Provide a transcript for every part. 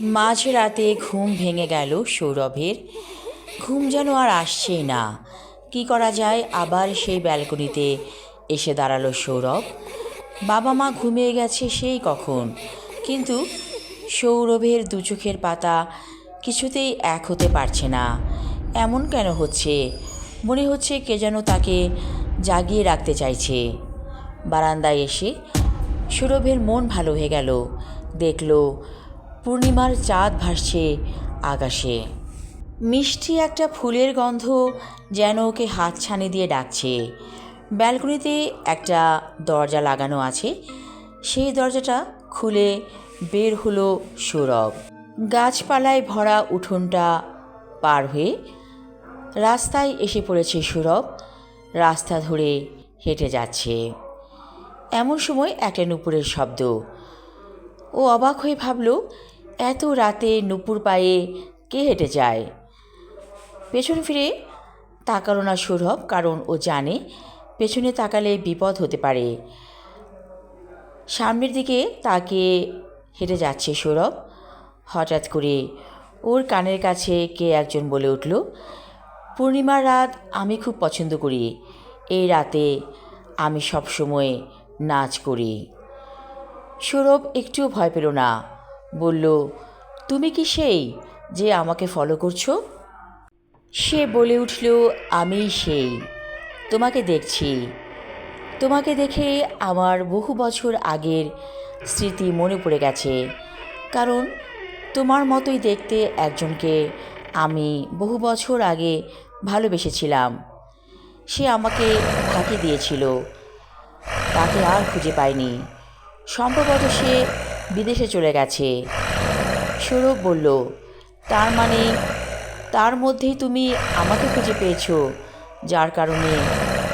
মাঝরাতে ঘুম ভেঙে গেল সৌরভের। ঘুম যেন আর আসছেই না। কি করা যায়, আবার সেই ব্যালকনিতে এসে দাঁড়ালো সৌরভ। বাবা মা ঘুমিয়ে গেছে সেই কখন, কিন্তু সৌরভের দু চোখের পাতা কিছুতেই এক হতে পারছে না। এমন কেন হচ্ছে? মনে হচ্ছে কে যেন তাকে জাগিয়ে রাখতে চাইছে। বারান্দায় এসে সৌরভের মন ভালো হয়ে গেল। দেখল পূর্ণিমার চাঁদ ভাসছে আকাশে। মিষ্টি একটা ফুলের গন্ধ যেন ওকে হাতছানি দিয়ে ডাকছে। ব্যালকনিতে একটা দরজা লাগানো আছে, সেই দরজাটা খুলে বের হলো সৌরভ। গাছপালায় ভরা উঠোনটা পার হয়ে রাস্তায় এসে পড়েছে সৌরভ। রাস্তা ধরে হেঁটে যাচ্ছে। এমন সময় একটা নুপুরের শব্দ। ও অবাক হয়ে ভাবল, এত রাতে নুপুর পায়ে কে হেঁটে যায়? পেছন ফিরে তাকালো না সৌরভ, কারণ ও জানে পেছনে তাকালে বিপদ হতে পারে। সামনের দিকে তাকিয়ে হেঁটে যাচ্ছে সৌরভ। হঠাৎ করে ওর কানের কাছে কে একজন বলে উঠল, পূর্ণিমার রাত আমি খুব পছন্দ করি। এই রাতে আমি সবসময় নাচ করি। সৌরভ একটুও ভয় পেল না, বলল, তুমি কি সেই যে আমাকে ফলো করছো? সে বলে উঠল, আমিই সেই। তোমাকে দেখছি। তোমাকে দেখে আমার বহু বছর আগের স্মৃতি মনে পড়ে গেছে, কারণ তোমার মতোই দেখতে একজনকে আমি বহু বছর আগে ভালোবেসেছিলাম। সে আমাকে ফাঁকি দিয়েছিল, তাকে আর খুঁজে পাইনি। সম্ভবত সে বিদেশে চলে গেছে। সৌরভ বলল, তার মানে তার মধ্যেই তুমি আমাকে খুঁজে পেয়েছো, যার কারণে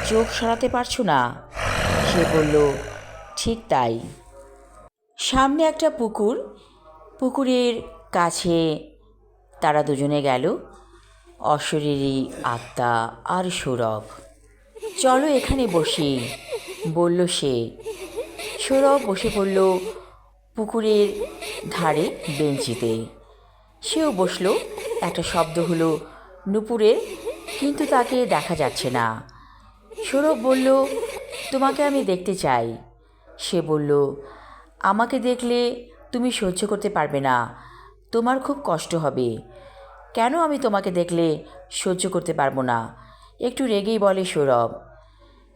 চোখ সরাতে পারছো না? সে বলল, ঠিক তাই। সামনে একটা পুকুর। পুকুরের কাছে তারা দুজনে গেল, অশরীরী আত্মা আর সৌরভ। চলো এখানে বসি, বলল সে। সৌরভ বসে পড়ল পুকুরের ধারে বেঞ্চিতে। সেও বসল। একটা শব্দ হলো নুপুরের, কিন্তু তাকে দেখা যাচ্ছে না। সৌরভ বলল, তোমাকে আমি দেখতে চাই। সে বলল, আমাকে দেখলে তুমি সহ্য করতে পারবে না, তোমার খুব কষ্ট হবে। কেন আমি তোমাকে দেখলে সহ্য করতে পারবো না? একটু রেগেই বলে সৌরভ।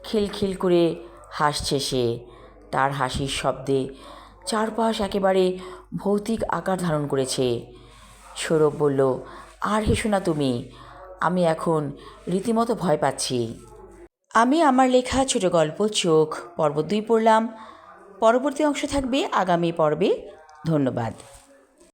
খিলখিল করে হাসছে সে। তার হাসির শব্দে চারপাশ একেবারে ভৌতিক আকার ধারণ করেছে। সৌরভ বলল, আর হেসো না তুমি, আমি এখন রীতিমতো ভয় পাচ্ছি। আমি আমার লেখা ছোট গল্প চোখ পর্ব 2 পড়লাম। পরবর্তী অংশ থাকবে আগামী পর্বে। ধন্যবাদ।